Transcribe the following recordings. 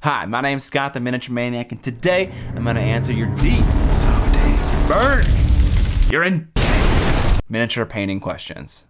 Hi, my name's Scott, the Miniature Maniac, and today I'm gonna answer your burn, your intense miniature painting questions.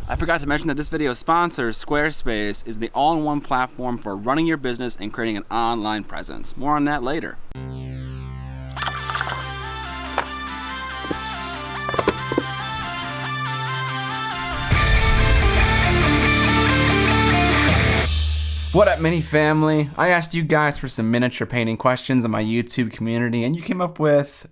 I forgot to mention that this video's sponsor, Squarespace, is the all-in-one platform for running your business and creating an online presence. More on that later. What up, mini family? I asked you guys for some miniature painting questions on my YouTube community, and you came up with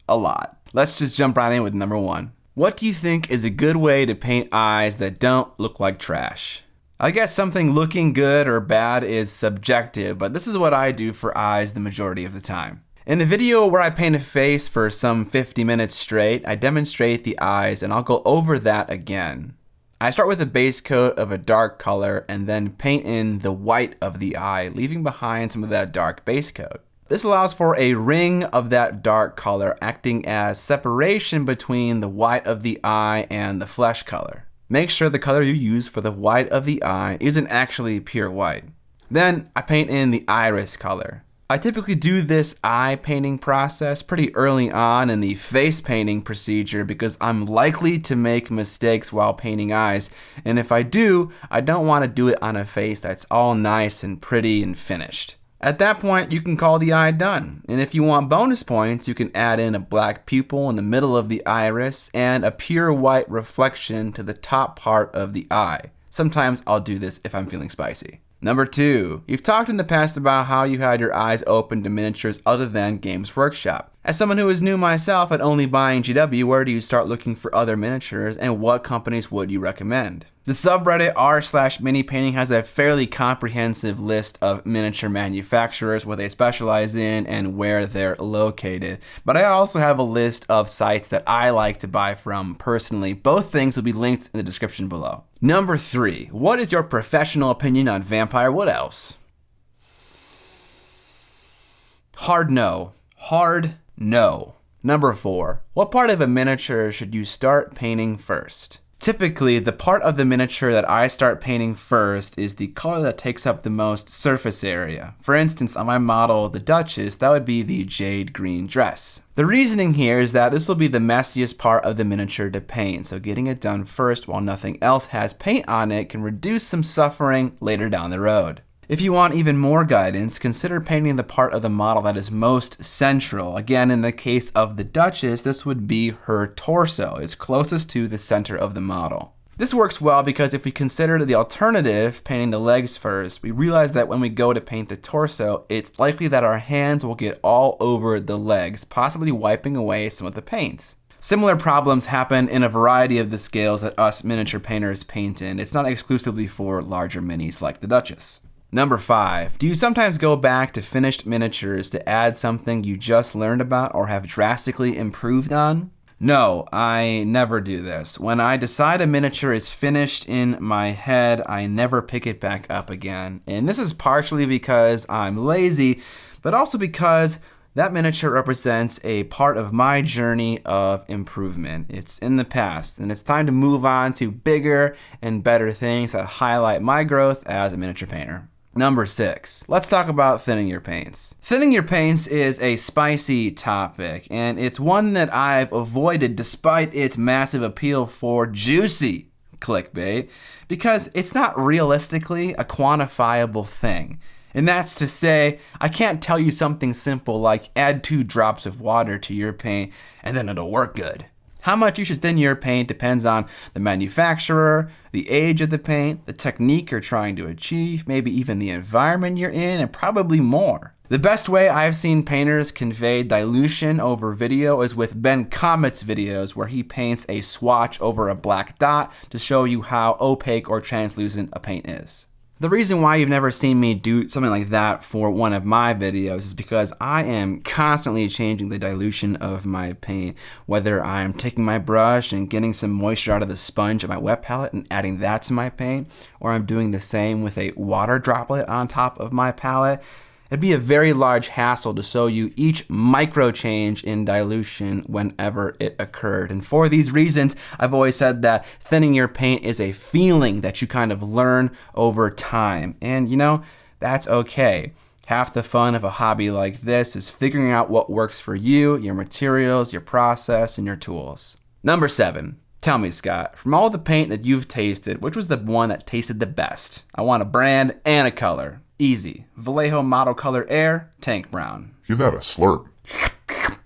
a lot. Let's just jump right in with number one. What do you think is a good way to paint eyes that don't look like trash? I guess something looking good or bad is subjective, but this is what I do for eyes the majority of the time. In a video where I paint a face for some 50 minutes straight, I demonstrate the eyes, and I'll go over that again. I start with a base coat of a dark color and then paint in the white of the eye, leaving behind some of that dark base coat. This allows for a ring of that dark color, acting as separation between the white of the eye and the flesh color. Make sure the color you use for the white of the eye isn't actually pure white. Then I paint in the iris color. I typically do this eye painting process pretty early on in the face painting procedure because I'm likely to make mistakes while painting eyes, and if I do, I don't want to do it on a face that's all nice and pretty and finished. At that point, you can call the eye done, and if you want bonus points, you can add in a black pupil in the middle of the iris and a pure white reflection to the top part of the eye. Sometimes I'll do this if I'm feeling spicy. Number two, you've talked in the past about how you had your eyes open to miniatures other than Games Workshop. As someone who is new myself at only buying GW, where do you start looking for other miniatures and what companies would you recommend? The subreddit r/minipainting has a fairly comprehensive list of miniature manufacturers, what they specialize in and where they're located. But I also have a list of sites that I like to buy from personally. Both things will be linked in the description below. Number three, what is your professional opinion on Vampire Wood Elves? Hard no. Hard no. Number four, what part of a miniature should you start painting first? Typically, the part of the miniature that I start painting first is the color that takes up the most surface area. For instance, on my model, the Duchess, that would be the jade green dress. The reasoning here is that this will be the messiest part of the miniature to paint, so getting it done first while nothing else has paint on it can reduce some suffering later down the road. If you want even more guidance, consider painting the part of the model that is most central. Again, in the case of the Duchess, this would be her torso. It's closest to the center of the model. This works well because if we consider the alternative, painting the legs first, we realize that when we go to paint the torso, it's likely that our hands will get all over the legs, possibly wiping away some of the paint. Similar problems happen in a variety of the scales that us miniature painters paint in. It's not exclusively for larger minis like the Duchess. Number five, do you sometimes go back to finished miniatures to add something you just learned about or have drastically improved on? No, I never do this. When I decide a miniature is finished in my head, I never pick it back up again. And this is partially because I'm lazy, but also because that miniature represents a part of my journey of improvement. It's in the past, and it's time to move on to bigger and better things that highlight my growth as a miniature painter. Number six, let's talk about thinning your paints. Thinning your paints is a spicy topic, and it's one that I've avoided despite its massive appeal for juicy clickbait, because it's not realistically a quantifiable thing. And that's to say, I can't tell you something simple like add 2 drops of water to your paint and then it'll work good. How much you should thin your paint depends on the manufacturer, the age of the paint, the technique you're trying to achieve, maybe even the environment you're in, and probably more. The best way I've seen painters convey dilution over video is with Ben Comet's videos, where he paints a swatch over a black dot to show you how opaque or translucent a paint is. The reason why you've never seen me do something like that for one of my videos is because I am constantly changing the dilution of my paint, whether I'm taking my brush and getting some moisture out of the sponge of my wet palette and adding that to my paint, or I'm doing the same with a water droplet on top of my palette. It'd be a very large hassle to show you each micro change in dilution whenever it occurred. And for these reasons, I've always said that thinning your paint is a feeling that you kind of learn over time. And you know, That's okay. Half the fun of a hobby like this is figuring out what works for you, your materials, your process, and your tools. Number 7. Tell me, Scott, from all the paint that you've tasted, which was the one that tasted the best? I want a brand and a color. Easy. Vallejo Model Color Air, Tank Brown. Give that a slurp.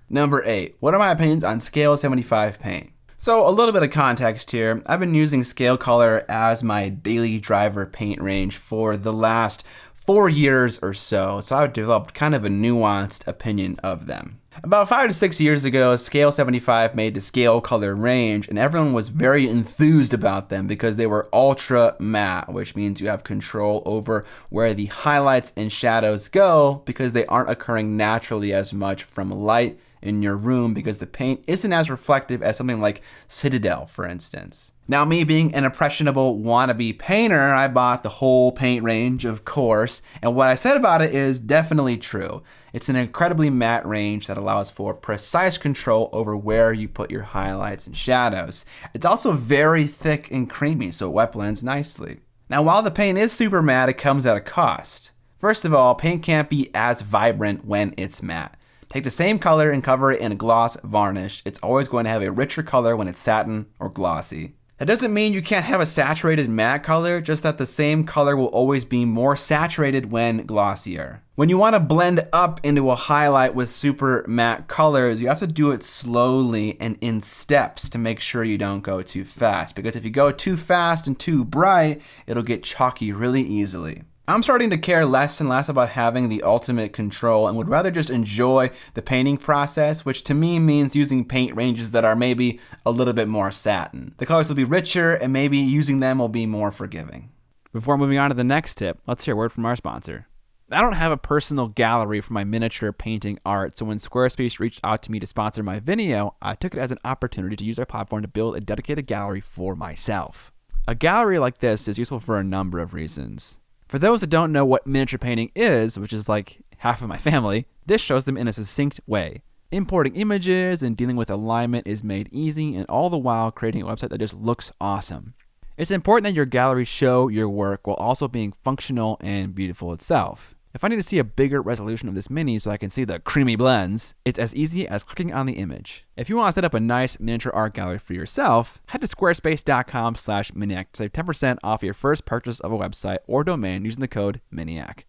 Number 8. What are my opinions on Scale75 Paint? So a little bit of context here. I've been using Scale Color as my daily driver paint range for the last 4 years or so I've developed kind of a nuanced opinion of them. About 5 to 6 years ago, Scale75 made the Scale Color range, and everyone was very enthused about them because they were ultra matte, which means you have control over where the highlights and shadows go because they aren't occurring naturally as much from light in your room because the paint isn't as reflective as something like Citadel, for instance. Now, me being an impressionable wannabe painter, I bought the whole paint range, of course, and what I said about it is definitely true. It's an incredibly matte range that allows for precise control over where you put your highlights and shadows. It's also very thick and creamy, so it wet blends nicely. Now, while the paint is super matte, it comes at a cost. First of all, paint can't be as vibrant when it's matte. Take the same color and cover it in a gloss varnish. It's always going to have a richer color when it's satin or glossy. That doesn't mean you can't have a saturated matte color, just that the same color will always be more saturated when glossier. When you want to blend up into a highlight with super matte colors, you have to do it slowly and in steps to make sure you don't go too fast, because if you go too fast and too bright, it'll get chalky really easily. I'm starting to care less and less about having the ultimate control and would rather just enjoy the painting process, which to me means using paint ranges that are maybe a little bit more satin. The colors will be richer and maybe using them will be more forgiving. Before moving on to the next tip, let's hear a word from our sponsor. I don't have a personal gallery for my miniature painting art, so when Squarespace reached out to me to sponsor my video, I took it as an opportunity to use their platform to build a dedicated gallery for myself. A gallery like this is useful for a number of reasons. For those that don't know what miniature painting is, which is like half of my family, this shows them in a succinct way. Importing images and dealing with alignment is made easy, and all the while creating a website that just looks awesome. It's important that your gallery show your work while also being functional and beautiful itself. If I need to see a bigger resolution of this mini so I can see the creamy blends, it's as easy as clicking on the image. If you want to set up a nice miniature art gallery for yourself, head to squarespace.com/Miniac to save 10% off your first purchase of a website or domain using the code Miniac.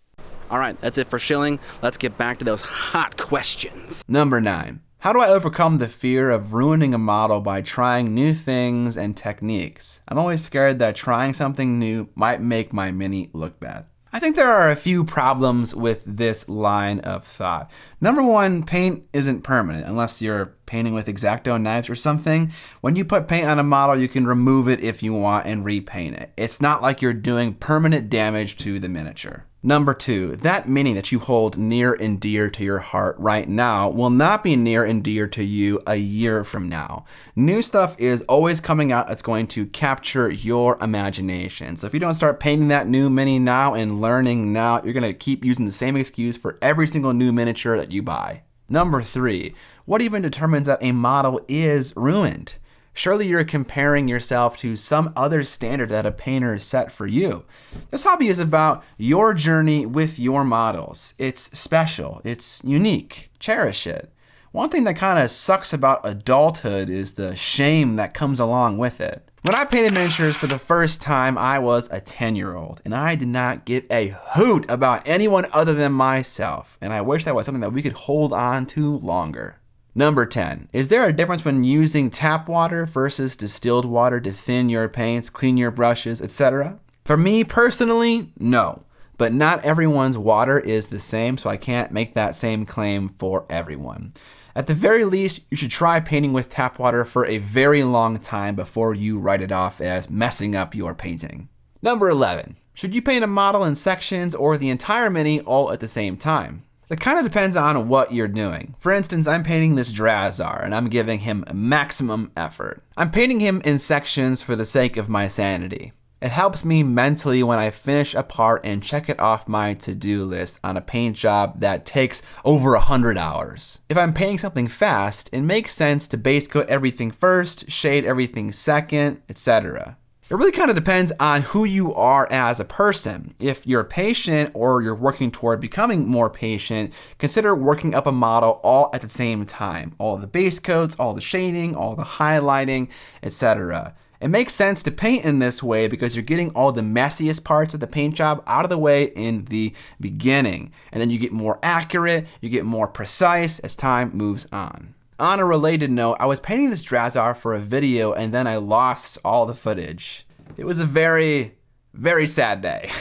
All right, that's it for shilling. Let's get back to those hot questions. Number 9. How do I overcome the fear of ruining a model by trying new things and techniques? I'm always scared that trying something new might make my mini look bad. I think there are a few problems with this line of thought. Number 1, paint isn't permanent unless you're painting with X-Acto knives or something. When you put paint on a model, you can remove it if you want and repaint it. It's not like you're doing permanent damage to the miniature. Number 2, that mini that you hold near and dear to your heart right now will not be near and dear to you a year from now. New stuff is always coming out that's going to capture your imagination. So if you don't start painting that new mini now and learning now, you're gonna keep using the same excuse for every single new miniature that you buy. Number 3, what even determines that a model is ruined? Surely you're comparing yourself to some other standard that a painter has set for you. This hobby is about your journey with your models. It's special, it's unique, cherish it. One thing that kind of sucks about adulthood is the shame that comes along with it. When I painted miniatures for the first time, I was a 10-year-old, and I did not give a hoot about anyone other than myself, and I wish that was something that we could hold on to longer. Number 10, is there a difference when using tap water versus distilled water to thin your paints, clean your brushes, etc.? For me personally, no. But not everyone's water is the same, so I can't make that same claim for everyone. At the very least, you should try painting with tap water for a very long time before you write it off as messing up your painting. Number 11, should you paint a model in sections or the entire mini all at the same time? It kind of depends on what you're doing. For instance, I'm painting this Drazar and I'm giving him maximum effort. I'm painting him in sections for the sake of my sanity. It helps me mentally when I finish a part and check it off my to-do list on a paint job that takes over 100 hours. If I'm painting something fast, it makes sense to base coat everything first, shade everything second, etc. It really kind of depends on who you are as a person. If you're patient or you're working toward becoming more patient, consider working up a model all at the same time. All the base coats, all the shading, all the highlighting, etc. It makes sense to paint in this way because you're getting all the messiest parts of the paint job out of the way in the beginning. And then you get more accurate, you get more precise as time moves on. On a related note, I was painting this Drazar for a video and then I lost all the footage. It was a very, very sad day.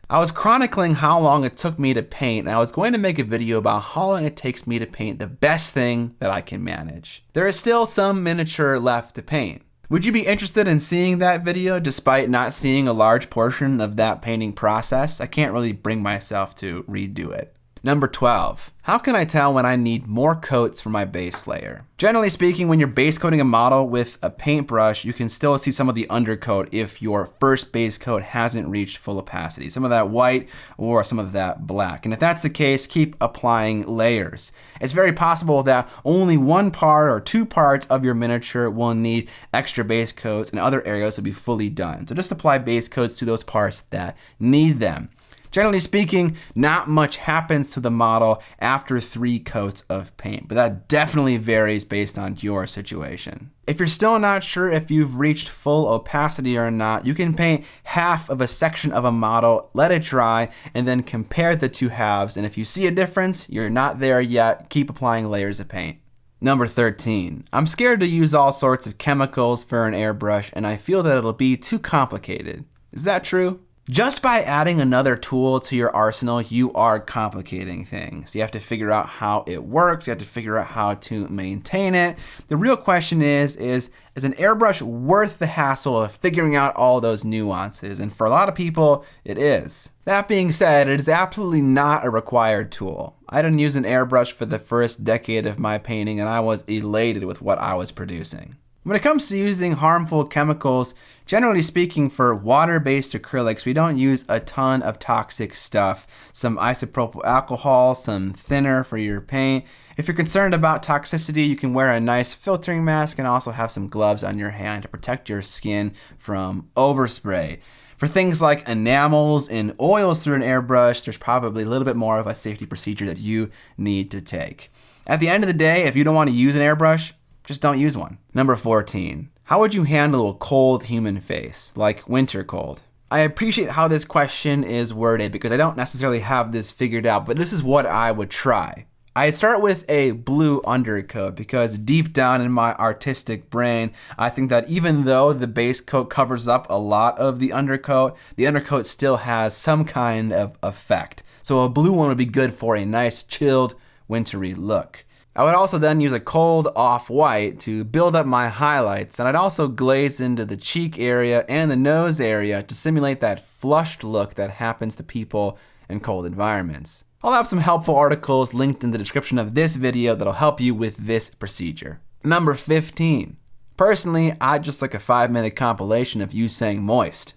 I was chronicling how long it took me to paint, and I was going to make a video about how long it takes me to paint the best thing that I can manage. There is still some miniature left to paint. Would you be interested in seeing that video despite not seeing a large portion of that painting process? I can't really bring myself to redo it. Number 12, how can I tell when I need more coats for my base layer? Generally speaking, when you're base coating a model with a paintbrush, you can still see some of the undercoat if your first base coat hasn't reached full opacity, some of that white or some of that black. And if that's the case, keep applying layers. It's very possible that only one part or two parts of your miniature will need extra base coats and other areas will be fully done. So just apply base coats to those parts that need them. Generally speaking, not much happens to the model after 3 coats of paint, but that definitely varies based on your situation. If you're still not sure if you've reached full opacity or not, you can paint half of a section of a model, let it dry, and then compare the two halves. And if you see a difference, you're not there yet, keep applying layers of paint. Number 13, I'm scared to use all sorts of chemicals for an airbrush, and I feel that it'll be too complicated. Is that true? Just by adding another tool to your arsenal, you are complicating things. You have to figure out how it works. You have to figure out how to maintain it. The real question is an airbrush worth the hassle of figuring out all those nuances? And for a lot of people, it is. That being said, it is absolutely not a required tool. I didn't use an airbrush for the first decade of my painting, and I was elated with what I was producing. When it comes to using harmful chemicals, generally speaking, for water-based acrylics, we don't use a ton of toxic stuff. Some isopropyl alcohol, some thinner for your paint. If you're concerned about toxicity, you can wear a nice filtering mask and also have some gloves on your hand to protect your skin from overspray. For things like enamels and oils through an airbrush, there's probably a little bit more of a safety procedure that you need to take. At the end of the day, if you don't want to use an airbrush, just don't use one. Number 14, how would you handle a cold human face, like winter cold? I appreciate how this question is worded because I don't necessarily have this figured out, but this is what I would try. I'd start with a blue undercoat because deep down in my artistic brain, I think that even though the base coat covers up a lot of the undercoat still has some kind of effect. So a blue one would be good for a nice chilled, wintry look. I would also then use a cold off-white to build up my highlights, and I'd also glaze into the cheek area and the nose area to simulate that flushed look that happens to people in cold environments. I'll have some helpful articles linked in the description of this video that'll help you with this procedure. Number 15. Personally, I'd just like a 5-minute compilation of you saying moist.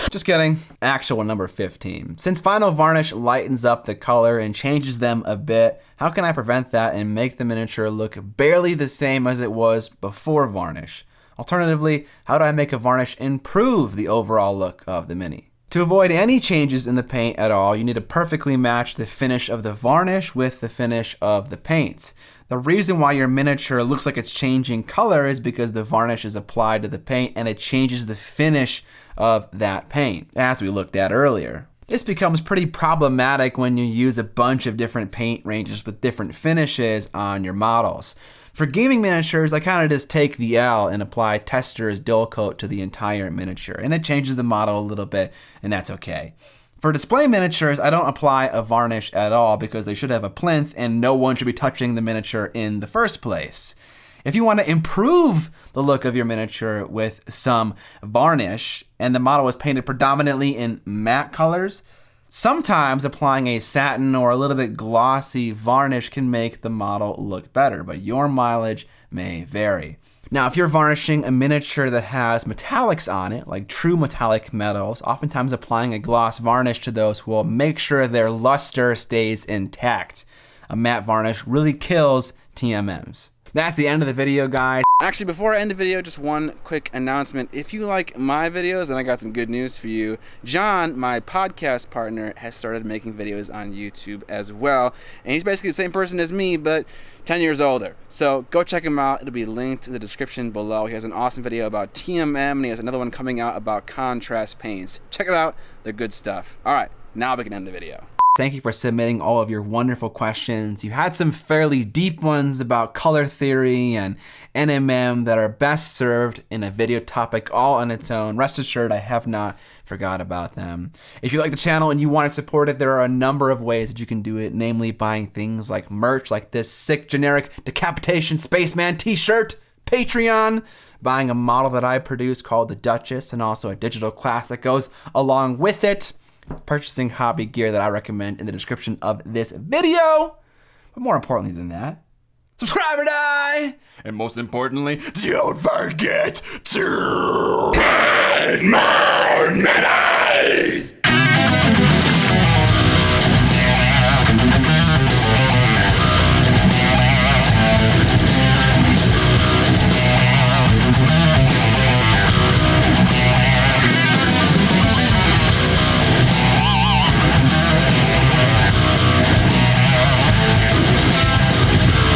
Just kidding. Actual number 15. Since final varnish lightens up the color and changes them a bit, how can I prevent that and make the miniature look barely the same as it was before varnish? Alternatively, how do I make a varnish improve the overall look of the mini? To avoid any changes in the paint at all, you need to perfectly match the finish of the varnish with the finish of the paint. The reason why your miniature looks like it's changing color is because the varnish is applied to the paint and it changes the finish of that paint, as we looked at earlier. This becomes pretty problematic when you use a bunch of different paint ranges with different finishes on your models. For gaming miniatures, I kind of just take the L and apply Tester's dull coat to the entire miniature, and it changes the model a little bit, and that's okay. For display miniatures, I don't apply a varnish at all because they should have a plinth and no one should be touching the miniature in the first place. If you want to improve the look of your miniature with some varnish and the model is painted predominantly in matte colors, sometimes applying a satin or a little bit glossy varnish can make the model look better, but your mileage may vary. Now, if you're varnishing a miniature that has metallics on it, like true metallic metals, oftentimes applying a gloss varnish to those will make sure their luster stays intact. A matte varnish really kills TMMs. That's the end of the video, guys. Actually, before I end the video, just one quick announcement. If you like my videos, then I got some good news for you. John, my podcast partner, has started making videos on YouTube as well. And he's basically the same person as me, but 10 years older. So go check him out. It'll be linked in the description below. He has an awesome video about TMM, and he has another one coming out about contrast paints. Check it out. They're good stuff. All right, now we can end the video. Thank you for submitting all of your wonderful questions. You had some fairly deep ones about color theory and NMM that are best served in a video topic all on its own. Rest assured, I have not forgot about them. If you like the channel and you want to support it, there are a number of ways that you can do it, namely buying things like merch, like this sick generic Decapitation Spaceman t-shirt, Patreon, buying a model that I produced called the Duchess, and also a digital class that goes along with it, purchasing hobby gear that I recommend in the description of this video. But more importantly than that, subscribe or die! And most importantly, don't forget to paint more minis!